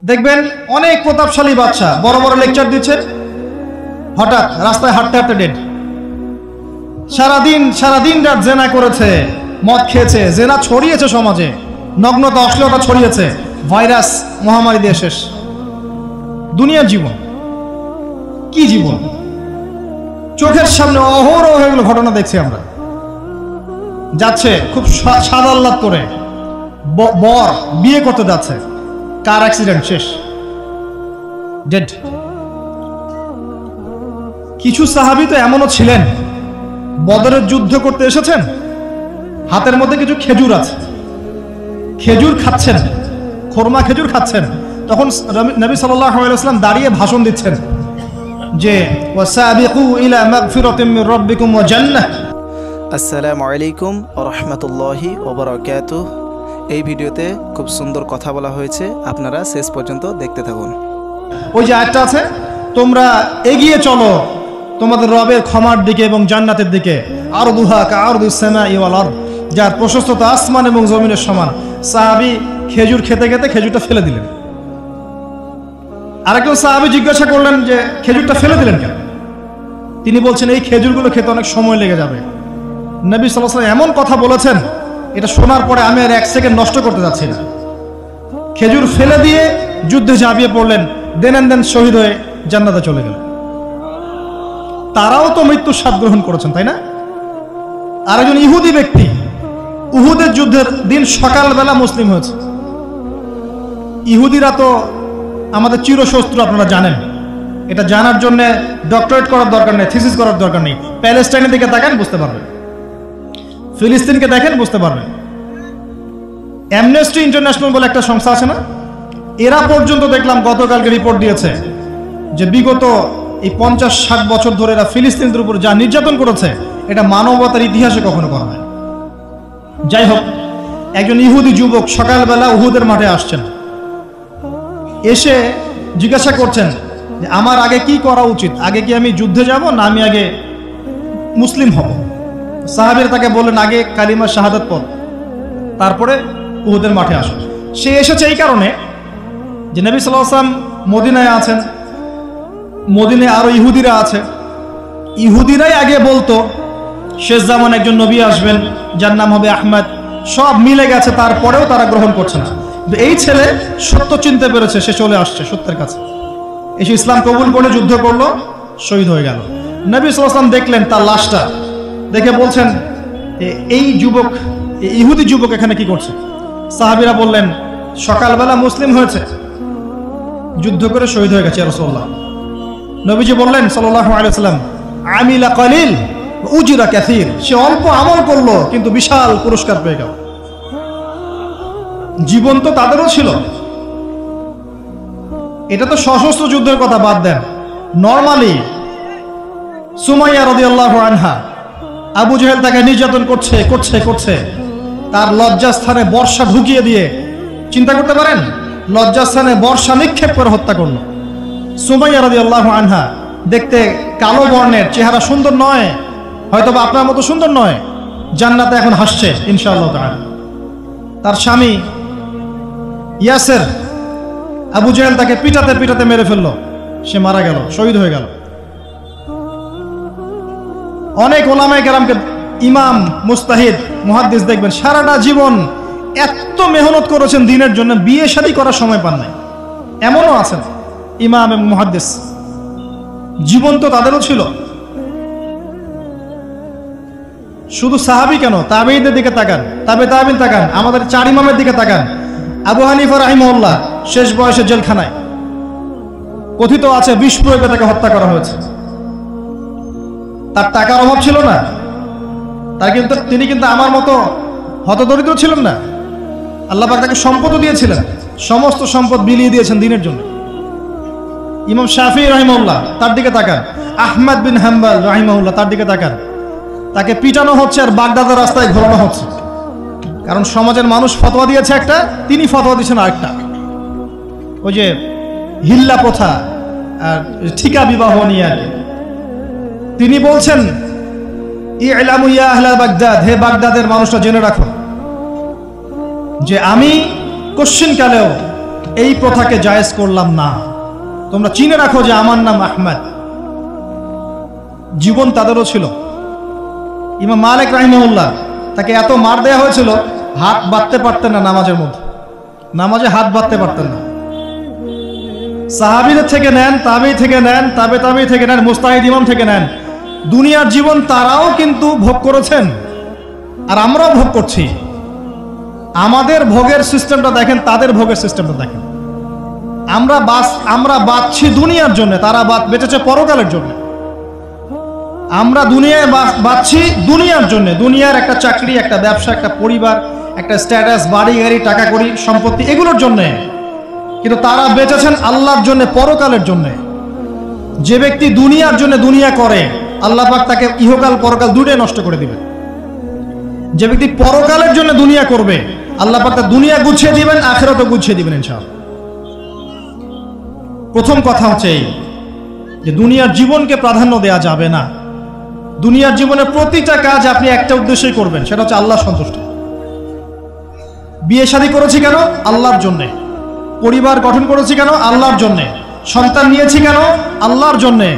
দেখবেন অনেক প্রতাপশালী বাচ্চা বড় বড় লেকচার দিচ্ছে, হঠাৎ রাস্তায় হাঁটতে হাঁটতে ডেড। সারাদিন রাত জেনা করেছে, মদ খেয়েছে, জেনা ছড়িয়েছে সমাজে, নগ্নতা অশ্লীলতা ছড়িয়েছে, ভাইরাস মহামারী দিয়ে শেষ। দুনিয়ার জীবন কি জীবন! চোখের সামনে অহরহ এগুলো ঘটনা দেখছি আমরা। যাচ্ছে খুব সাদা আহ্লাদ করে, বর বিয়ে করতে যাচ্ছে, কার অ্যাক্সিডেন্ট, শেষ, ডেড। কিছু সাহাবী তো এমনও ছিলেন, বদরের যুদ্ধ করতে এসেছেন, হাতের মধ্যে কিছু খেজুর আছে, খেজুর খাচ্ছেন, খোরমা খেজুর খাচ্ছেন। তখন নবী সাল্লাল্লাহু আলাইহি ওয়াসাল্লাম দাঁড়িয়ে ভাষণ দিচ্ছেন যে ওয়াসাবিকু ইলা মাগফিরাতিম মির রাব্বিকুম ওয়া জান্নাহ। আসসালামু আলাইকুম ওয়া রাহমাতুল্লাহি ওয়া বারাকাতুহু। এই ভিডিওতে খুব সুন্দর কথা বলা হয়েছে, আপনারা শেষ পর্যন্ত দেখতে থাকুন। ওই যে আয়াতটা আছে, তোমরা এগিয়ে চলো তোমাদের রবের ক্ষমার দিকে এবং জান্নাতের দিকে, আরদুহা কাআরদিস সামাই ওয়াল আরদ, যার প্রশস্ততা আসমান এবং জমিনের সমান। সাহাবী খেজুর খেতে খেতে খেজুরটা ফেলে দিলেন। আরেকজন সাহাবী জিজ্ঞাসা করলেন যে খেজুরটা ফেলে দিলেন কেন? তিনি বলছেন এই খেজুরগুলো খেতে অনেক সময় লেগে যাবে। নবী সাল্লাল্লাহু আলাইহি ওয়াসাল্লাম এমন কথা বলেছেন, এটা শোনার পরে আমি আর এক সেকেন্ড নষ্ট করতে যাচ্ছি না। খেজুর ফেলে দিয়ে যুদ্ধে ঝাঁপিয়ে পড়লেন, দেন শহীদ হয়ে জান্নাতে চলে গেলেন। তারাও তো মৃত্যুর স্বাদ গ্রহণ করেছেন, তাই না? আরেকজন ইহুদি ব্যক্তি উহুদের যুদ্ধের দিন সকালবেলা মুসলিম হয়েছে। ইহুদিরা তো আমাদের চিরশত্রু, আপনারা জানেন। এটা জানার জন্য ডক্টরেট করার দরকার নেই, থিসিস করার দরকার নেই। প্যালেস্টাইনের দিকে তাকান, বুঝতে পারবেন। ফিলিস্তিনকে দেখেন, বুঝতে পারবেন। অ্যামনেস্টি ইন্টারন্যাশনাল বলে একটা সংস্থা আছে না, এরা পর্যন্ত দেখলাম গতকালকে রিপোর্ট দিয়েছে যে বিগত এই 50-60 বছর ধরে এরা ফিলিস্তিনদের উপর যা নির্যাতন করেছে, এটা মানবতার ইতিহাসে কখনো করা হয়। যাই হোক, একজন ইহুদি যুবক সকালবেলা উহুদের মাঠে আসছেন, এসে জিজ্ঞাসা করছেন যে আমার আগে কি করা উচিত, আগে কি আমি যুদ্ধে যাব না আমি আগে মুসলিম হব? সাহাবীরা তাকে বললেন আগে কালিমা শাহাদাত পড়, তারপরে উহুদের মাঠে আসো। সে এসেছে এই কারণে যে নবী সাল্লাল্লাহু আলাইহি ওয়াসাল্লাম মদিনায় আছেন, মদিনায় আরো ইহুদিরা আছে। ইহুদিরাই আগে বলতো শেষ জামান একজন নবী আসবেন, যার নাম হবে আহমদ। সব মিলে গেছে, তারপরেও তারা গ্রহণ করছে না। এই ছেলে সত্য চিনতে পেরেছে, সে চলে আসছে সত্যের কাছে, এসে ইসলাম কবুল করে যুদ্ধ করলো, শহীদ হয়ে গেল। নবী সাল্লাল্লাহু আলাইহি ওয়াসাল্লাম দেখলেন তার লাশটা, দেখে বলছেন এই যুবক, ইহুদি যুবক এখানে কি করছে? সাহাবীরা বললেন সকালবেলা মুসলিম হয়েছে, যুদ্ধ করে শহীদ হয়ে গেছে ইয়া রাসূলুল্লাহ। নবীজি বললেন সাল্লাল্লাহু আলাইহি ওয়াসাল্লাম আমিলা কলিল উজরা কাসীর, সে অল্প আমল করলো কিন্তু বিশাল পুরস্কার পেয়ে গেল। জীবন তো তাদেরও ছিল। এটা তো সশস্ত্র যুদ্ধের কথা বাদ দেন, নরমালি সুমাইয়া রাদিয়াল্লাহু আনহা, আবু জেহেল তাকে নির্যাতন করছে, তার লজ্জাস্থানে বর্ষা ঢুকিয়ে দিয়ে, চিন্তা করতে পারেন, লজ্জাস্থানে বর্ষা নিক্ষেপ করে হত্যা করলো। সুমাইয়া রাদিয়াল্লাহু আনহা দেখতে কালো বর্ণের, চেহারা সুন্দর নয়, হয়তো বা আপনার মতো সুন্দর নয়, জান্নাতে এখন হাসছে ইনশাআল্লাহ তাআলা। তার স্বামী ইয়াসের, আবু জেহেল তাকে পিটাতে মেরে ফেললো, সে মারা গেল, শহীদ হয়ে গেল। অনেক ওলামায়ে কেরামকে, ইমাম, মুস্তাহিদ, মুহাদ্দিস দেখবেন সারাটা জীবন এত মেহনত করেছেন দ্বীনের জন্য, বিয়ে শাদী করার সময় পান নাই। এমনও আছেন ইমাম এবং মুহাদ্দিস, জীবন তো তাদেরও ছিল। শুধু সাহাবী কেন, তাবেঈদের দিকে তাকান, তাবেঈন তাকান, আমাদের 4 ইমামের দিকে তাকান। আবু হানিফা রাহিমাহুল্লাহ শেষ বয়সে জেলখানায়, কথিত আছে বিষ প্রয়োগে তাকে হত্যা করা হয়েছে। তার টাকার অভাব ছিল না, তিনি কিন্তু আমার মতো হতদরিদ্র ছিলেন না। আল্লাহ পাক তাকে সম্পদও দিয়েছিলেন, সমস্ত সম্পদ বিলিয়ে দিয়েছেন দ্বীনের জন্য। ইমাম শাফিঈ রাহিমাহুল্লাহ, তার দিকে তাকান। আহমদ বিন হাম্বল রাহিমাহুল্লাহ, তার দিকে তাকান। তাকে পিটানো হচ্ছে আর বাগদাদের রাস্তায় ঘোরানো হচ্ছে, কারণ সমাজের মানুষ ফতোয়া দিয়েছে একটা, তিনি ফতোয়া দিয়েছেন আরেকটা। ওই যে হিল্লা প্রথা আর ঠিকা বিবাহ নিয়ে আর কি। তিনি বলছেন ইলামু ইয়া আহলা বাগদাদ, হে বাগদাদের মানুষরা জেনে রাখো যে আমি কশ্চিনকালেও এই প্রথাকে জায়েজ করলাম না। তোমরা চিনে রাখো যে আমার নাম আহমদ। জীবন তাদেরও ছিল। ইমাম মালিক রাহিমাহুল্লাহ, তাকে এত মার দেয়া হয়েছিল, হাত বাঁধতে পারতেন না নামাজের মধ্যে, নামাজে হাত বাঁধতে পারতেন না। সাহাবীদের থেকে নেন, তাবি থেকে নেন, তাবে তাবি থেকে নেন, মুস্তাহিদ ইমাম থেকে নেন, দুনিয়ার জীবন তারাও কিন্তু ভোগ করেছেন, আর আমরাও ভোগ করছি। আমাদের ভোগের সিস্টেমটা দেখেন, তাদের ভোগের সিস্টেমটা দেখেন। আমরা বাঁচছি দুনিয়ার জন্য, তারা বেঁচেছে পরকালের জন্য। আমরা দুনিয়ায় বাঁচছি দুনিয়ার জন্য, দুনিয়ার একটা চাকরি, একটা ব্যবসা, একটা পরিবার, একটা স্ট্যাটাস, বাড়ি গাড়ি, টাকা কড়ি, সম্পত্তি, এগুলোর জন্য। কিন্তু তারা বেঁচেছেন আল্লাহর জন্য, পরকালের জন্য। যে ব্যক্তি দুনিয়ার জন্য দুনিয়া করে, আল্লাহ পাক তাকে ইহকাল পরকাল দুটোই নষ্ট করে দিবেন। যে ব্যক্তি পরকালের জন্য দুনিয়া করবে, আল্লাহ পাক তার দুনিয়া গুছিয়ে দিবেন, আখিরাতও গুছিয়ে দিবেন ইনশাআল্লাহ। প্রথম কথা হচ্ছে এই যে দুনিয়ার জীবনকে প্রাধান্য দেয়া যাবে না। দুনিয়ার জীবনের প্রতিটা কাজ আপনি একটা উদ্দেশ্যই করবেন, সেটা হচ্ছে আল্লাহ সন্তুষ্ট। বিয়ে শাদী করেছি কেন? আল্লাহর জন্যে। পরিবার গঠন করেছি কেন? আল্লাহর জন্যে। সন্তান নিয়েছি কেন? আল্লাহর জন্যে।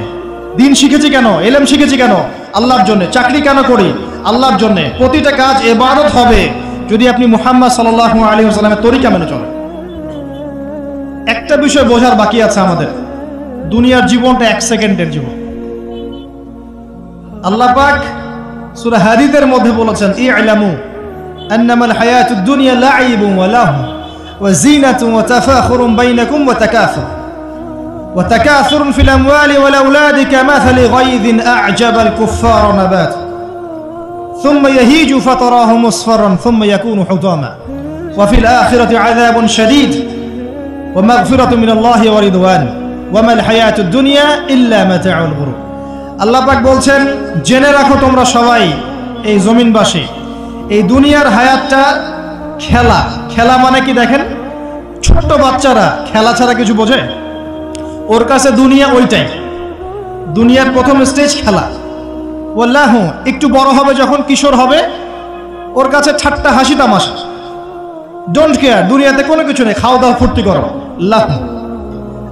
দিন শিখেছি কেন? এলেম শিখেছি কেন? আল্লাহর জন্যে। চাকরি কেন করি? আল্লাহর জন্যে। প্রতিটা কাজ ইবাদত হবে যদি আপনি মুহাম্মদ সাল্লাল্লাহু আলাইহি ওয়াসাল্লামের তরিকা মেনে চলেন। একটা বিষয় বোঝার বাকি আছে আমাদের, দুনিয়ার জীবনটা 1 সেকেন্ডের জীবন। আল্লাহ পাক সূরা হাদীদের মধ্যে বলেছেন, ই'লামু আন্নামাল হায়াতুদ দুনিয়া লা'iবুন ওয়া লাহু ওয়া জিনাতুন ওয়া তাফাখুরুন বাইনাকুম ওয়া তাকাসুরুন ফিল আমওয়ালি ওয়াল আওলাদি কামাসালি গায়যিন আ'জাবাল কুফফারা নাবাত থুম্মা ইয়াহিজু ফাতারাহু মুসফাররান থুম্মা ইয়াকুনু হুতামা ওয়া ফিল আখিরাতি আযাবুন শাদীদ ওয়া মাগফিরাতুন মিনাল্লাহি ওয়া রিদওয়ান ওয়া মাল হায়াতুদ দুনিয়া ইল্লা মাতাউল গুরুর। আল্লাহ পাক বলছেন, জেনে রাখো তোমরা সবাই, এই জমিনবাসী, এই দুনিয়ার হায়াতটা খেলা। খেলা মানে কি দেখেন, ছোট্ট বাচ্চারা খেলা ছাড়া কিছু বোঝে? ওর কাছে দুনিয়া ওইটাই। দুনিয়ার প্রথম স্টেজ খেলা। ওয়াল্লাহু, একটু বড় হবে যখন, কিশোর হবে, ওর কাছে ঠাট্টা হাসি তামাশা, ডোন্ট কেয়ার, দুনিয়াতে কোনো কিছু নেই, খাওয়া দাওয়া ফুর্তি করো, লাহু।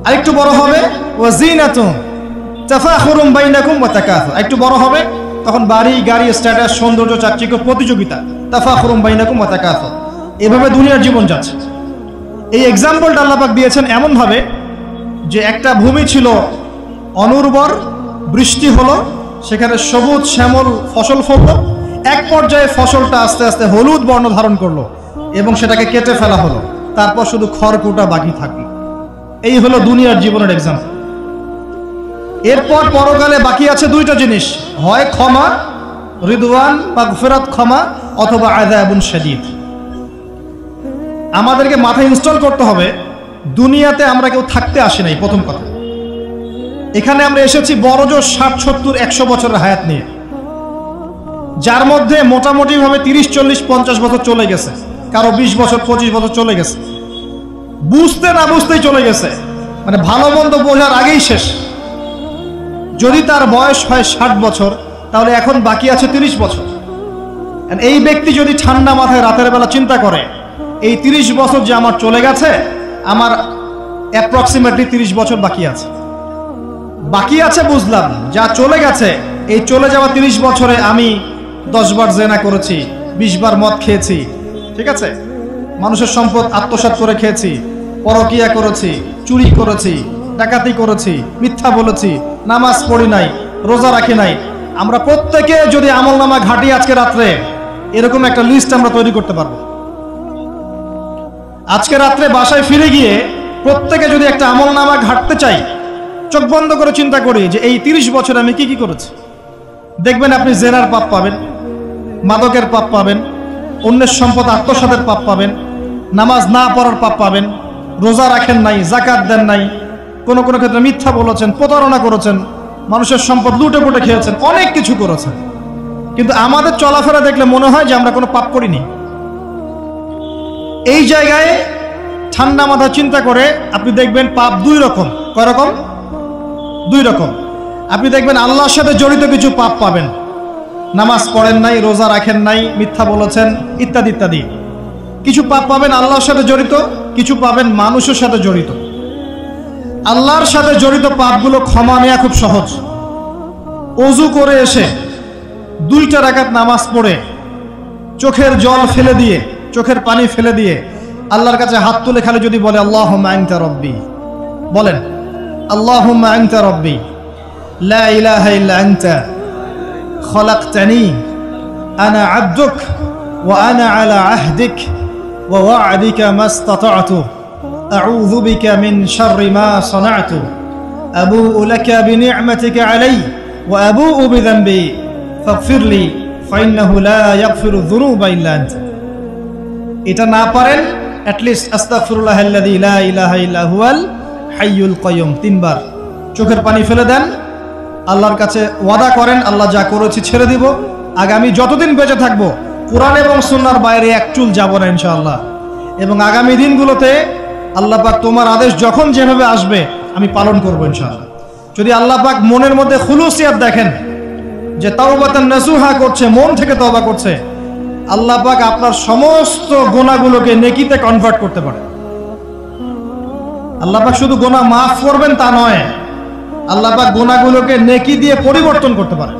আর একটু বড় হবে, ওয়া জিনাতুন তাফাখুরুন বাইনাকুম ওয়া তাকাসুর, একটু বড় হবে তখন বাড়ি গাড়ি, স্ট্যাটাস, সৌন্দর্য, চাকচিক্য, প্রতিযোগিতা, তাফাখুরুন বাইনাকুম ওয়া তাকাসুর। এভাবে দুনিয়ার জীবন যাচ্ছে। এই এক্সাম্পলটা আল্লাহ পাক দিয়েছেন এমন ভাবে যে একটা ভূমি ছিল অনুর্বর, বৃষ্টি হলো, সেখানে সবুজ শ্যামল ফসল ফলল, এক পর্যায়ে ফসলটা আস্তে আস্তে হলুদ বর্ণ ধারণ করলো এবং সেটাকে কেটে ফেলা হলো, তারপর শুধু খড়কুটা বাকি থাকলো। এই হলো দুনিয়ার জীবনের এক্সাম্পল। এরপর পরকালে বাকি আছে দুইটা জিনিস, হয় ক্ষমা, রিদওয়ান, মাগফিরাত, ক্ষমা, অথবা আযাবুন শাদীদ। আমাদেরকে মাথায় ইনস্টল করতে হবে, দুনিয়াতে আমরা কেউ থাকতে আসি নাই। প্রথম কথা, এখানে আমরা এসেছি বড়জোর 60, 70, 100 বছরের হায়াত নিয়ে, যার মধ্যে মোটামুটি ভাবে 30, 40, 50 বছর চলে গেছে, কারো 20 বছর, 25 বছর চলে গেছে, বুঝতে না বুঝতেই চলে গেছে, মানে ভালো মন্দ বোঝার আগেই শেষ। যদি তার বয়স হয় 60 বছর, তাহলে এখন বাকি আছে 30 বছর। এই ব্যক্তি যদি ঠান্ডা মাথায় রাতের বেলা চিন্তা করে, এই 30 বছর যে আমার চলে গেছে, আমার অ্যাপ্রক্সিমেটলি 30 বছর বাকি আছে। বাকি আছে বুঝলাম, যা চলে গেছে, এই চলে যাওয়া 30 বছরে আমি 10 বার জেনা করেছি, 20 বার মদ খেয়েছি, ঠিক আছে, মানুষের সম্পদ আত্মসাৎ করে খেয়েছি, পরকিয়া করেছি, চুরি করেছি, ডাকাতি করেছি, মিথ্যা বলেছি, নামাজ পড়ি নাই, রোজা রাখি নাই। আমরা প্রত্যেকে যদি আমলনামা ঘাটি আজকে রাত্রে, এরকম একটা লিস্ট আমরা তৈরি করতে পারবো। আজকে রাত্রে বাসায় ফিরে গিয়ে প্রত্যেকে যদি একটা আমলনামা ঘাটতে চাই, চোখ বন্ধ করে চিন্তা করি যে এই 30 বছর আমি কি কি করেছি, দেখবেন আপনি জেনার পাপ পাবেন, মাদকের পাপ পাবেন, অন্যের সম্পদ আত্মসাতের পাপ পাবেন, নামাজ না পড়ার পাপ পাবেন, রোজা রাখেন নাই, যাকাত দেন নাই, কোনো কোনো ক্ষেত্রে মিথ্যা বলেছেন, প্রতারণা করেছেন, মানুষের সম্পদ লুটে পুটে খেয়েছেন, অনেক কিছু করেছেন। কিন্তু আমাদের চলাফেরা দেখলে মনে হয় যে আমরা কোনো পাপ করিনি। এই জায়গায় ঠান্ডা মাথা চিন্তা করে আপনি দেখবেন পাপ 2 রকম। কয় রকম? 2 রকম। আপনি দেখবেন আল্লাহর সাথে জড়িত কিছু পাপ পাবেন, নামাজ পড়েন নাই, রোজা রাখেন নাই, মিথ্যা বলেছেন, ইত্যাদি ইত্যাদি। কিছু পাপ পাবেন আল্লাহর সাথে জড়িত, কিছু পাবেন মানুষের সাথে জড়িত। আল্লাহর সাথে জড়িত পাপগুলো ক্ষমা নেওয়া খুব সহজ। ওযু করে এসে 2 রাকাত নামাজ পড়ে চোখের জল ফেলে দিয়ে, চোখের পানি ফেলে দিয়ে আল্লাহর কাছে হাত তুলে খালি যদি বলে আল্লাহুম্মা আনতা রব্বি, বলেন আল্লাহুম্মা আনতা রব্বি লা ইলাহা ইল্লা আনতা খলাকতানি আনা আবদুক ওয়া আনা আলা আহদিক ওয়া ওয়া'দিকা মাস্তাতা'তু আউযু বিকা মিন শাররি মা সানা'তু আবুউ লাকা বিনি'মাতিকা আলাইয়া ওয়া আবুউ বিযানবি ফাগফিরলি ফাইন্নাহু লা ইয়াগফিরু যুনুবা ইল্লা আনতা। এটা না পারেন অ্যাটলিস্ট আস্তাগফিরুল্লাহাল্লাযী লা ইলাহা ইল্লা হুয়াল হাইয়ুল কাইয়ুম 3 বার চোখের পানি ফেলে দেন, আল্লাহর কাছে ওয়াদা করেন আল্লাহ যা করেছি ছেড়ে দিব, আগামী যতদিন বেঁচে থাকবো কোরআন এবং সুন্নাহর বাইরে এক চুল যাব না ইনশাআল্লাহ। এবং আগামী দিনগুলোতে আল্লাহ পাক তোমার আদেশ যখন যেভাবে আসবে আমি পালন করবো ইনশাআল্লাহ। যদি আল্লাহ পাক মনের মধ্যে খুলুসিয়াত দেখেন যে তাওবাতান নাসুহা করছে, মন থেকে তওবা করছে, আল্লাহ পাক আপনার সমস্ত গুনাহগুলোকে নেকিতে কনভার্ট করতে পারে। আল্লাহ পাক শুধু গুনাহ মাফ করবেন তা নয়, আল্লাহ পাক গুনাহগুলোকে নেকি দিয়ে পরিবর্তন করতে পারে।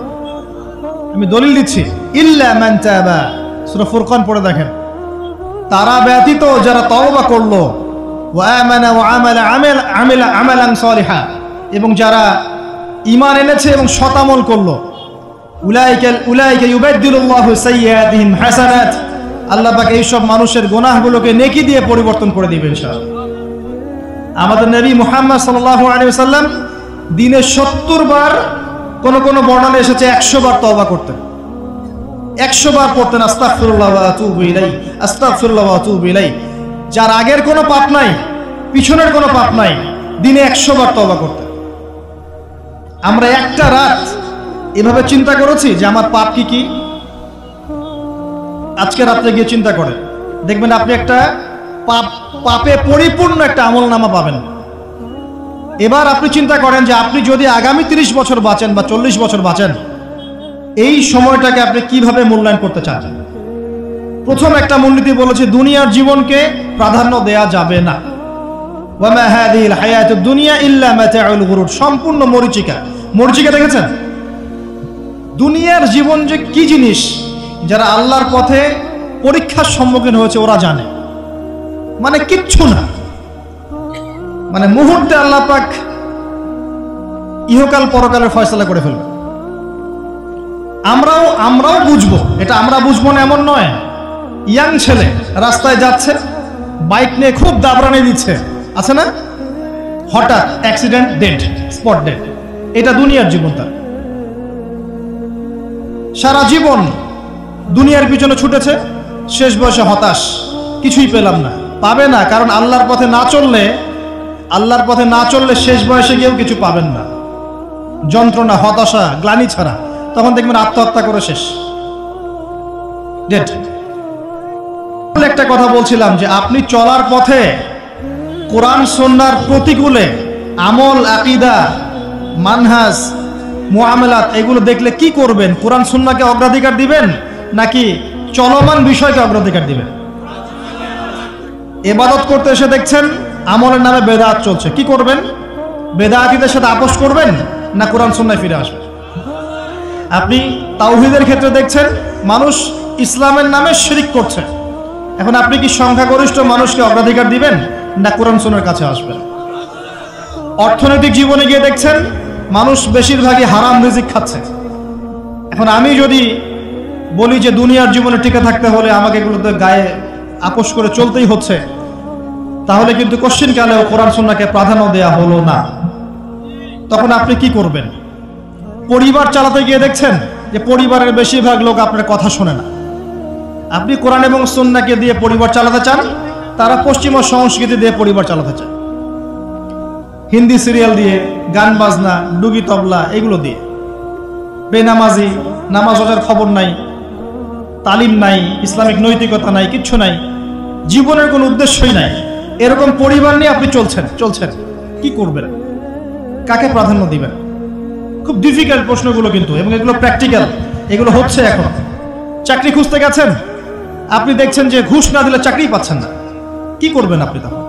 আমি দলিল দিচ্ছি, ইল্লা মান তাবা, সূরা ফুরকান পড়ে দেখেন, তারা ব্যতীত যারা তওবা করলো, ওয়া আমানা ওয়া আমিলা আমালান সালিহা, এবং যারা ঈমান এনেছে এবং সৎ আমল করলো, উলাইকা ইউবাদদিলুল্লাহু সাইয়্যাতিহিম হাসানাত, আল্লাহ পাক এই সব মানুষের গুনাহগুলোকে নেকি দিয়ে পরিবর্তন করে দিবেন ইনশাআল্লাহ। আমাদের নবী মুহাম্মদ সাল্লাল্লাহু আলাইহি ওয়াসাল্লাম দিনে 70 বার, কোন কোন বর্ণনা এসেছে 100 বার তওবা করতেন, 100 বার পড়তেন আস্তাগফিরুল্লাহ ওয়া আতুবু ইলাইহি, আস্তাগফিরুল্লাহ ওয়া আতুবু ইলাইহি। যার আগের কোনো পাপ নাই, পিছনের কোনো পাপ নাই, দিনে 100 বার তওবা করতেন। আমরা একটা রাত এভাবে চিন্তা করেছি যে আমার পাপ কি কি? আজকে রাত্রে গিয়ে চিন্তা করেন, দেখবেন আপনি একটা পাপে পরিপূর্ণ একটা আমলনামা পাবেন। এবার আপনি চিন্তা করেন যে আপনি যদি আগামী 30 বছর বাঁচেন বা 40 বছর বাঁচেন, এই সময়টাকে আপনি কিভাবে মূল্যায়ন করতে চান? প্রথম একটা মূলনীতি বলেছে দুনিয়ার জীবনকে প্রাধান্য দেয়া যাবে না। ওয়া মা হাযিহিল হায়াতুদ দুনিয়া ইল্লা মাতাউল গুরুর, সম্পূর্ণ মরীচিকা। মরীচিকা দেখেছেন? দুনিয়ার জীবন যে কি জিনিস, যারা আল্লাহর পথে পরীক্ষার সম্মুখীন হয়েছে ওরা জানে, মানে কিচ্ছু না, মানে মুহূর্তে আল্লাহ পাক ইহকাল পরকালের ফয়সালা করে ফেলবে। আমরাও বুঝবো, এটা আমরা বুঝবো না এমন নয়। ইয়াং ছেলে রাস্তায় যাচ্ছে, বাইক নিয়ে খুব দাবরানি দিচ্ছে, আছে না? হঠাৎ অ্যাক্সিডেন্ট, ডেড, স্পট ডেড। এটা দুনিয়ার জীবন। তার সারা জীবন দুনিয়ার পিছনে ছুটেছে, শেষ বয়সে হতাশ, কিছুই পেলাম না, পাবে না, কারণ আল্লাহর পথে না চললে শেষ বয়সে গিয়েও কিছু পাবেন না। যন্ত্রণা, হতাশা, গ্লানি ছাড়া, তখন দেখবেন আত্মহত্যা করে শেষ, ডেড। একটা কথা বলছিলাম যে আপনি চলার পথে কোরআন সুন্নাহর প্রতিকূলে আমল, আকীদা, মানহাজ, মুআমালাত এগুলো দেখলে কি করবেন? কোরআন সুন্নাহকে অগ্রাধিকার দিবেন নাকি চলমান বিষয়কে অগ্রাধিকার দিবেন? ইবাদত করতে এসে দেখছেন আমলের নামে বেদাত চলছে, কি করবেন? বেদাতীদের সাথে আপোষ করবেন না কোরআন সুন্নাহয় ফিরে আসবেন? আপনি তাওহীদের ক্ষেত্রে দেখছেন মানুষ ইসলামের নামে শিরক করছে, এখন আপনি কি সংখ্যাগরিষ্ঠ মানুষকে অগ্রাধিকার দিবেন না কোরআন সুন্নাহর কাছে আসবেন? অর্থনৈতিক জীবনে গিয়ে দেখছেন মানুষ বেশিরভাগই হারাম রিজিক খাচ্ছে। এখন আমি যদি বলি যে দুনিয়ার জীবনে টিকে থাকতে হলে আমাকে এগুলোতে গায়ে আপোষ করে চলতেই হচ্ছে, তাহলে কিন্তু কোশ্চিনকালেও কোরআন সুন্নাহকে প্রাধান্য দেয়া হলো না। তখন আপনি কি করবেন? পরিবার চালাতে গিয়ে দেখছেন যে পরিবারের বেশিরভাগ লোক আপনার কথা শোনে না। আপনি কোরআন এবং সুন্নাহকে দিয়ে পরিবার চালাতে চান, তারা পশ্চিমা সংস্কৃতি দিয়ে পরিবার চালাতে চায়, হিন্দি সিরিয়াল দিয়ে, গান বাজনা, ডুগি তবলা এগুলো দিয়ে। বেনামাজি, নামাজ রোজার খবর নাই, তালিম নাই, ইসলামিক নৈতিকতা নাই, কিচ্ছু নাই, জীবনের কোনো উদ্দেশ্যই নাই। এরকম পরিবার নিয়ে আপনি চলছেন, কি করবেন? কাকে প্রাধান্য দিবেন? খুব ডিফিকাল্ট প্রশ্নগুলো কিন্তু, এবং এগুলো প্র্যাকটিক্যাল, এগুলো হচ্ছে এখন। চাকরি খুঁজতে গেছেন, আপনি দেখছেন যে ঘুষ না দিলে চাকরি পাচ্ছেন না, কি করবেন আপনি তখন?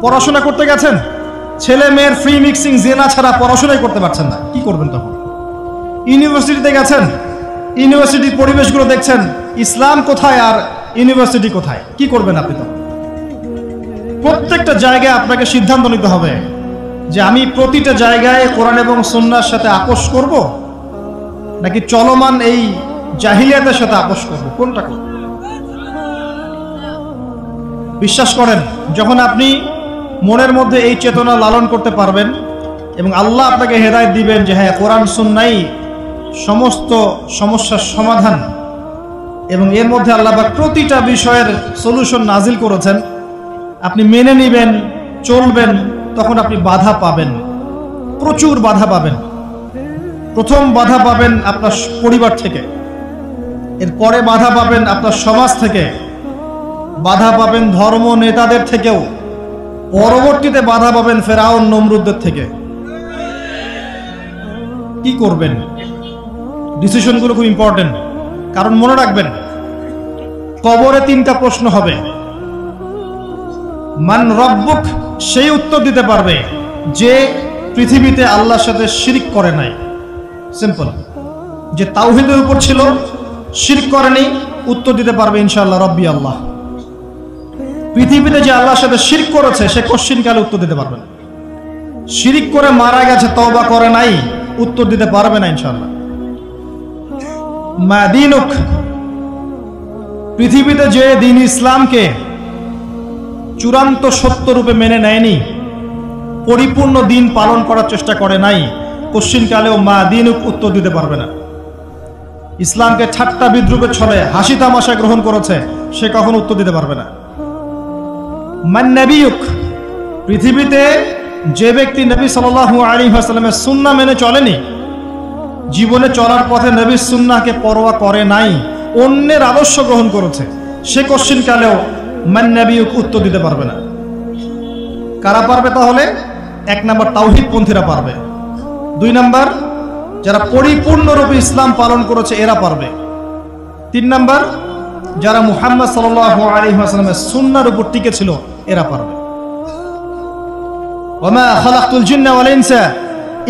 পড়াশোনা করতে গেছেন, ছেলে মেয়ের ফ্রি মিক্সিং জেনা ছাড়া পড়াশোনাই করতে পারছেন না, কি করবেন তখন? ইউনিভার্সিটিতে গেছেন, ইউনিভার্সিটির পরিবেশগুলো দেখছেন, ইসলাম কোথায় আর ইউনিভার্সিটি কোথায়, কি করবেন আপনি তখন? প্রত্যেকটা জায়গায় আপনাকে সিদ্ধান্ত নিতে হবে যে আমি প্রতিটা জায়গায় কোরআন এবং সুন্নাহর সাথে আপোষ করব, নাকি চলমান এই জাহিলিয়াতের সাথে আপোষ করব, কোনটা করব? বিশ্বাস করেন, যখন আপনি মনের মধ্যে এই চেতনা লালন করতে পারবেন এবং আল্লাহ আপনাকে হেদায়েত দিবেন যে হ্যাঁ কোরআন সুন্নাহই সমস্ত সমস্যার সমাধান এবং এর মধ্যে আল্লাহ পাক প্রতিটা বিষয়ের সলিউশন নাজিল করেছেন, আপনি মেনে নেবেন, চলবেন, তখন আপনি বাধা পাবেন, প্রচুর বাধা পাবেন। প্রথম বাধা পাবেন আপনার পরিবার থেকে, এরপরে বাধা পাবেন আপনার সমাজ থেকে, বাধা পাবেন ধর্ম নেতাদের থেকেও, পরবর্তীতে বাধা পাবেন ফেরাউন নমরুদদের থেকে। কি করবেন? ডিসিশনগুলো খুব ইম্পর্টেন্ট, কারণ মনে রাখবেন কবরে 3টা প্রশ্ন হবে। মান রব্বুক, সেই উত্তর দিতে পারবে যে পৃথিবীতে আল্লাহর সাথে শিরক করে নাই, সিম্পল, যে তাওহীদের উপর ছিল, শিরক করেনি, উত্তর দিতে পারবে ইনশাআল্লাহ রব্বি আল্লাহ। পৃথিবীতে যে আল্লাহর সাথে শিরক করেছে সে কোশ্চিন কালে উত্তর দিতে পারবে না। শিরক করে মারা গেছে, তওবা করে নাই, উত্তর দিতে পারবে না ইনশাআল্লাহ। মা দীনুক, পৃথিবীতে যে দ্বীন ইসলামকে চূড়ান্ত সত্য রূপে মেনে নেয়নি, পরিপূর্ণ দিন পালন করার চেষ্টা করে নাই, কোশ্চিন কালেও মা দীনুক উত্তর দিতে পারবে না। ইসলামকে ঠাট্টা বিদ্রুপের ছলে হাসি তামাশা গ্রহণ করেছে, সে কখনো উত্তর দিতে পারবে না। মান নবিয়ুক, পৃথিবীতে যে ব্যক্তি নবী সাল্লাল্লাহু আলাইহি ওয়াসাল্লামের সুন্নাহ মেনে চলেনি, জীবনে চলার পথে নবীর সুন্নাহকে পরোয়া করে নাই, অন্যের আদর্শ গ্রহণ করেছে, সে কোশ্চিন কালেও মান নবিয়ুক উত্তর দিতে পারবে না। কারা পারবে তাহলে? 1 নাম্বার তাওহীদ পন্থীরা পারবে, 2 নাম্বার যারা পরিপূর্ণরূপে ইসলাম পালন করেছে এরা পারবে, 3 নাম্বার যারা মুহাম্মদ সাল্লাল্লাহু আলাইহি ওয়াসাল্লামের সুন্নাহর উপর টিকে ছিল এরা পারবে। ওয়া মা খালাকতুল জিন্না ওয়াল ইনসা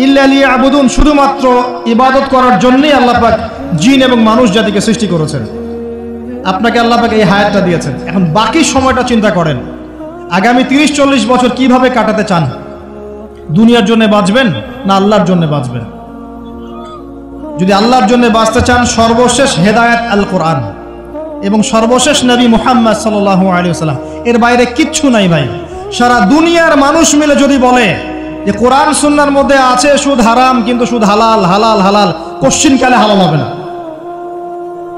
ইল্লা লিয়াবুদুন, শুধুমাত্র ইবাদত করার জন্যই আল্লাহ পাক জিন এবং মানুষ জাতিকে সৃষ্টি করেছেন। আপনাকে আল্লাহ পাক এই হায়াতটা দিয়েছেন, এখন বাকি সময়টা চিন্তা করেন আগামী 30-40 বছর কিভাবে কাটাতে চান। দুনিয়ার জন্য বাঁচবেন না আল্লাহর জন্য বাঁচবেন? যদি আল্লাহর জন্য বাঁচতে চান, সর্বশেষ হেদায়েত আল কোরআন এবং সর্বশেষ নবী মুহাম্মদ সাল্লাল্লাহু আলাইহি ওয়াসাল্লাম, এর বাইরে কিচ্ছু নাই ভাই। সারা দুনিয়ার মানুষ মিলে যদি বলে যে কোরআন সুন্নাহর মধ্যে আছে সুদ হারাম, কিন্তু সুদ হালাল, হালাল হালাল, কোশ্চিন কালে হালাল হবে না।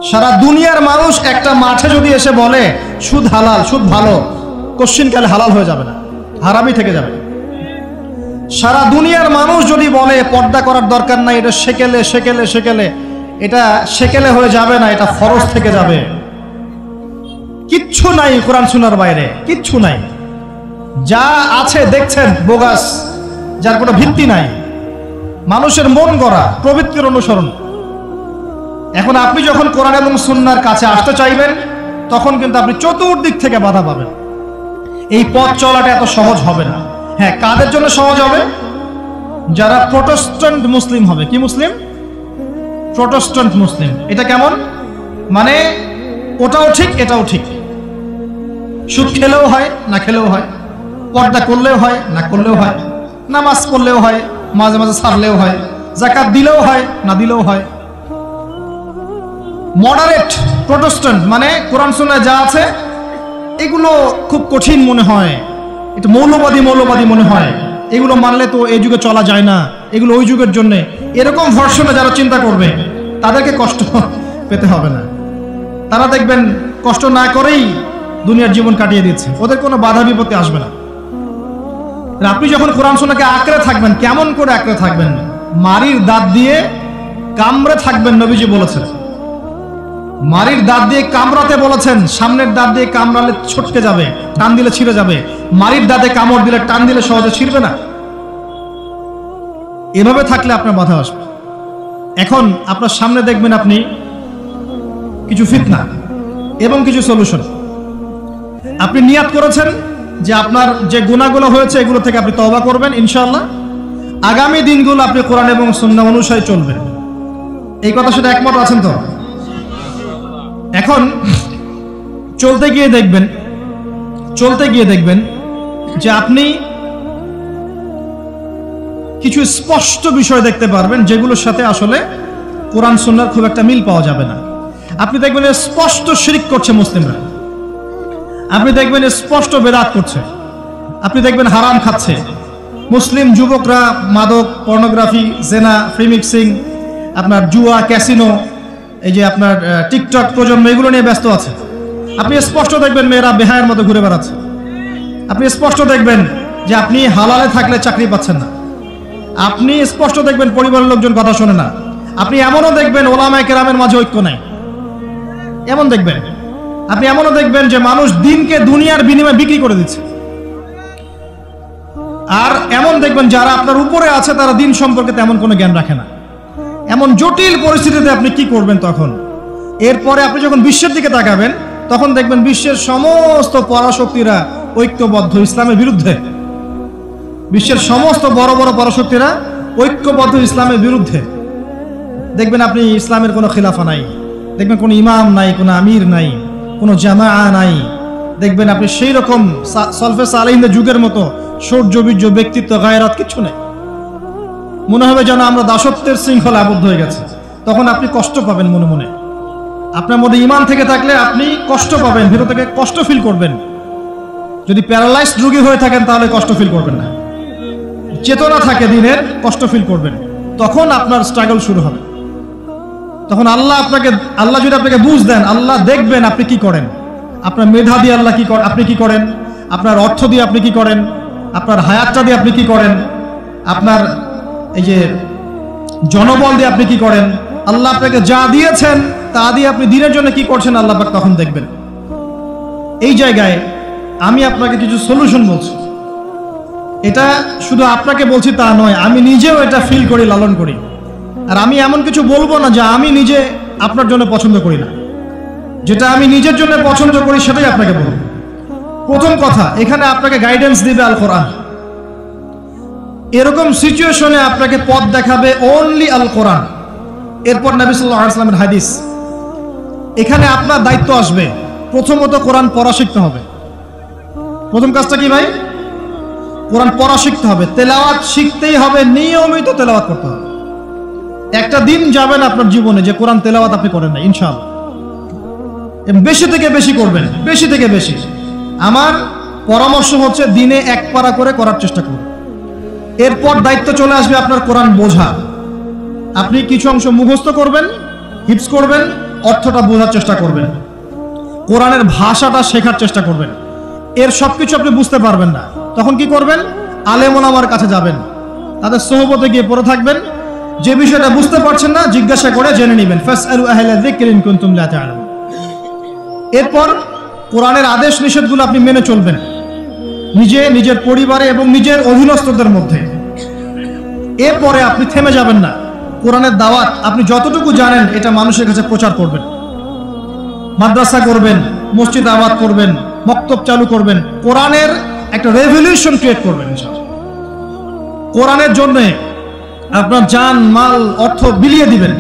সারা দুনিয়ার মানুষ একটা মাঠে যদি এসে বলে সুদ হালাল, সুদ ভালো, কোশ্চিন কালে হালাল হয়ে যাবে না, হারামই থেকে যাবে। সারা দুনিয়ার মানুষ যদি বলে পর্দা করার দরকার নাই, এটা সেকেলে সেকেলে সেকেলে, এটা সেকেলে হয়ে যাবে না, এটা ফরজ থেকে যাবে। কিচ্ছু নাই কোরআন সুন্নাহর বাইরে, কিচ্ছু নাই। যা আছে দেখছেন বোগাস, যার কোনো ভিত্তি নাই, মানুষের মন গড়া প্রবৃত্তির অনুসরণ। এখন আপনি যখন কোরআন এবং সুন্নাহর কাছে আসতে চাইবেন, তখন কিন্তু আপনি চতুর্দিক থেকে বাধা পাবেন। এই পথ চলাটা এত সহজ হবে না। হ্যাঁ, কাদের জন্য সহজ হবে? যারা প্রোটেস্ট্যান্ট মুসলিম হবে। কি মুসলিম? প্রোটেস্ট্যান্ট মুসলিম। এটা কেমন? মানে ওটাও ঠিক এটাও ঠিক, সুদ খেলেও হয় না খেলেও হয়, পর্দা করলেও হয় না করলেও হয়, নামাজ পড়লেও হয়, মাঝে মাঝে ছাড়লেও হয়, যাকাত দিলেও হয় না দিলেও হয়। মডারেট প্রোটেস্ট্যান্ট মানে কোরআন সুন্নাহ যা আছে এগুলো খুব কঠিন মনে হয়, একটু মৌলবাদী মৌলবাদী মনে হয়, এগুলো মানলে তো এই যুগে চলা যায় না, এগুলো ওই যুগের জন্য, এরকম ভার্সনে যারা চিন্তা করবে তাদেরকে কষ্ট পেতে হবে না। তারা দেখবেন কষ্ট না করেই দুনিয়ার জীবন কাটিয়ে দিচ্ছে, ওদের কোনো বাধা বিপত্তি আসবে না। আপনি যখন কোরআন সুন্নাহকে আঁকড়ে থাকবেন, কেমন করে আঁকড়ে থাকবেন? মারির দাঁত দিয়ে কামড়ে থাকবেন, নবীজি বলেছেন। মারির দাঁত দিয়ে কামড়াতে বলেছেন, সামনের দাঁত দিয়ে কামড়ালে ছটকে যাবে, টান দিলে ছিঁড়ে যাবে। মারির দাঁতে কামড় দিলে, টান দিলে সহজে ছিঁড়বে না। এভাবে থাকলে আপনার বাধা আসবে। এখন আপনার সামনে দেখবেন আপনি কিছু ফিতনা এবং কিছু সলিউশন। আপনি নিয়াত করেছেন যে আপনার যে গুনাহগুলো হয়েছে এগুলো থেকে আপনি তওবা করবেন ইনশাআল্লাহ। আগামী দিনগুলো আপনি কোরআন এবং সুন্নাহ অনুসারে চলবেন। এই কথার সাথে একমত আছেন তো? এখন চলতে গিয়ে দেখবেন যে আপনি কিছু স্পষ্ট বিষয় দেখতে পারবেন যেগুলোর সাথে আসলে কোরআন সুন্নাহর খুব একটা মিল পাওয়া যাবে না। আপনি দেখবেন স্পষ্ট শিরক করছে মুসলিমরা, আপনি দেখবেন স্পষ্ট বেদাত করছে, আপনি দেখবেন হারাম খাচ্ছে। মুসলিম যুবকরা মাদক, পর্নোগ্রাফি, জেনা, ফ্রি মিক্সিং, আপনার জুয়া, ক্যাসিনো, এই যে আপনার টিকটক প্রজন্ম, এগুলো নিয়ে ব্যস্ত আছে। আপনি স্পষ্ট দেখবেন মেয়েরা বেহায়ের মতো ঘুরে বেড়াচ্ছে। আপনি স্পষ্ট দেখবেন যে আপনি হালালে থাকলে চাকরি পাচ্ছেন না। আপনি স্পষ্ট দেখবেন পরিবারের লোকজন কথা শোনে না। আপনি এমনও দেখবেন ওলামায়ে কেরামের মাঝে ঐক্য নাই, এমন দেখবেন। আপনি এমনও দেখবেন যে মানুষ দিনকে দুনিয়ার বিনিময়ে বিক্রি করে দিচ্ছে। আর এমন দেখবেন যারা আপনার উপরে আছে তারা দিন সম্পর্কে তেমন কোনো জ্ঞান রাখে না। এমন জটিল পরিস্থিতিতে আপনি কি করবেন তখন? এরপরে আপনি যখন বিশ্বের দিকে তাকাবেন তখন দেখবেন বিশ্বের সমস্ত পরাশক্তিরা ঐক্যবদ্ধ ইসলামের বিরুদ্ধে। বিশ্বের সমস্ত বড় বড় পরাশক্তিরা ঐক্যবদ্ধ ইসলামের বিরুদ্ধে। দেখবেন আপনি ইসলামের কোনো খিলাফা নাই, দেখবেন কোনো ইমাম নাই, কোনো আমির নাই, কোনো জামাআ নাই। দেখবেন আপনি সেই রকম সলফে সালেহিনদের যুগের মতো শৌর্য, বীর্য, ব্যক্তিত্ব, গায়রাত কিছু নেই। মনে হবে যেন আমরা দাসত্বের শৃঙ্খলা আবদ্ধ হয়ে গেছে। তখন আপনি কষ্ট পাবেন মনে মনে। আপনার মধ্যে ঈমান থেকে থাকলে আপনি কষ্ট পাবেন, ভেতর থেকে কষ্ট ফিল করবেন। যদি প্যারালাইজড রোগী হয়ে থাকেন তাহলে কষ্ট ফিল করবেন না। চেতনা থাকে দিনের, কষ্ট ফিল করবেন। তখন আপনার স্ট্রাগল শুরু হবে। তখন আল্লাহ যদি আপনাকে বুঝ দেন, আল্লাহ দেখবেন আপনি কি করেন। আপনার মেধা দিয়ে আল্লাহ আপনি কি করেন, আপনার অর্থ দিয়ে আপনি কি করেন, আপনার হায়াতটা দিয়ে আপনি কি করেন, আপনার এই যে জনবল দিয়ে আপনি কি করেন, আল্লাহ আপনাকে যা দিয়েছেন তা দিয়ে আপনি দিনের জন্য কি করছেন আল্লাহ পাক তখন দেখবেন। এই জায়গায় আমি আপনাকে কিছু সলিউশন বলছি। এটা শুধু আপনাকে বলছি তা নয়, আমি নিজেও এটা ফিল করি, লালন করি। আর আমি এমন কিছু বলবো না যা আমি নিজে আপনার জন্য পছন্দ করি না। যেটা আমি নিজের জন্য পছন্দ করি সেটাই আপনাকে বলবো। প্রথম কথা, এখানে আপনাকে গাইডেন্স দিবে আল কোরআন। এরকম সিচুয়েশনে আপনাকে পথ দেখাবে অনলি আল কোরআন, এরপর নবী সাল্লাল্লাহু আলাইহি ওয়াসাল্লামের হাদিস। এখানে আপনার দায়িত্ব আসবে প্রথমত কোরআন পড়া শিখতে হবে। প্রথম কাজটা কি ভাই? কোরআন পড়া শিখতে হবে, তেলাওয়াত শিখতেই হবে, নিয়মিত তেলাওয়াত করতে হবে। একটা দিন যাবে না আপনার জীবনে যে কোরআন তেলাওয়াত আপনি করেন না, ইনশাআল্লাহ। বেশি থেকে বেশি করবেন, বেশি থেকে বেশি। আমার পরামর্শ হচ্ছে দিনে এক পারা করে করার চেষ্টা করুন। এরপর দায়িত্ব চলে আসবে আপনার কোরআন বোঝা। আপনি কিছু অংশ মুখস্থ করবেন, হিফজ করবেন, অর্থটা বোঝার চেষ্টা করবেন, কোরআনের ভাষাটা শেখার চেষ্টা করবেন। এর সবকিছু আপনি বুঝতে পারবেন না, তখন কি করবেন? আলেম ওলামার কাছে যাবেন, তাদের সোহবতে গিয়ে পড়ে থাকবেন। যে বিষয়টা বুঝতে পারছেন না জিজ্ঞাসা করে জেনে নেবেন। ফাসআলু আহলা যিকরি ইন কুনতুম লা তা'লামুন। এরপর কোরআনের আদেশ নিষেধগুলো আপনি মেনে চলবেন, নিজের পরিবারে এবং নিজের অধীনস্থদের মধ্যে। এরপরে আপনি থেমে যাবেন না। কোরআনের দাওয়াত আপনি যতটুকু জানেন এটা মানুষের কাছে প্রচার করবেন। মাদ্রাসা করবেন, মসজিদ আবাদ করবেন, মক্তব চালু করবেন, কোরআনের একটা রেভলিউশন ক্রিয়েট করবেন। কোরআনের জন্য আপনার জান, মাল, অর্থ বিলিয়ে দিবেন।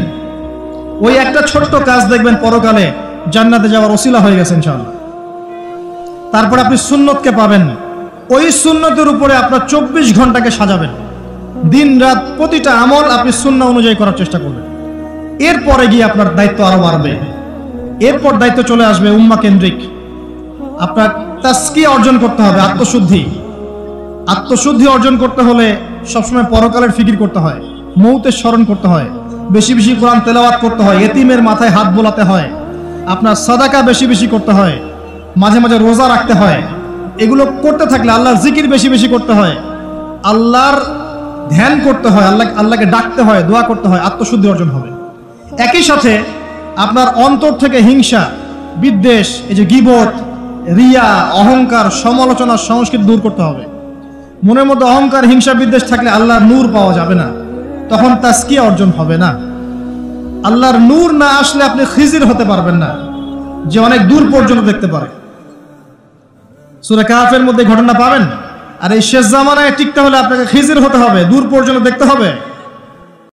ওই একটা ছোট্ট কাজ দেখবেন পরকালে জান্নাতে যাওয়ার ওসিলা হয়ে গেছে ইনশাআল্লাহ। তারপর আপনি সুন্নতকে পাবেন। ওই সুন্নতের উপরে আপনার 24 ঘন্টাকে সাজাবেন। দিন রাত প্রতিটা আমল আপনি সুন্নাহ অনুযায়ী করার চেষ্টা করবেন। এরপরে গিয়ে আপনার দায়িত্ব আরো বাড়বে। এরপর দায়িত্ব চলে আসবে উম্মাহ কেন্দ্রিক। আপনার তাজকিয়া অর্জন করতে হবে, আত্মশুদ্ধি। আত্মশুদ্ধি অর্জন করতে হলে সবসময় পরকালের ফিকির করতে হয়, মৌতের স্মরণ করতে হয়, বেশি বেশি কোরআন তেলাওয়াত করতে হয়, এতিমের মাথায় হাত বোলাতে হয়, আপনার সাদাকা বেশি বেশি করতে হয়, মাঝে মাঝে রোজা রাখতে হয়। এগুলো করতে থাকলে আল্লাহর জিকির বেশি বেশি করতে হয়, আল্লাহর ধ্যান করতে হয়, আল্লাহকে ডাকতে হয়, দোয়া করতে হয়, আত্মশুদ্ধি অর্জন হবে। একই সাথে আপনার অন্তর থেকে হিংসা, বিদ্বেষ, এই যে গীবত, রিয়া, অহংকার, সমালোচনা, সংস্কৃতি দূর করতে হবে। মনের মধ্যে অহংকার, হিংসা, বিদ্বেষ থাকলে আল্লাহর নূর পাওয়া যাবে না, তখন তাজকিয়া অর্জন হবে না। আল্লাহর নূর না আসলে আপনি খিজির হতে পারবেন না, যে অনেক দূর পর্যন্ত দেখতে পারে। সূরা কাহফের মধ্যে ঘটনা পাবেন। আর এই শেষ জামানায় টিকতে হলে আপনাকে খিজির হতে হবে, দূর পর্যন্ত দেখতে হবে।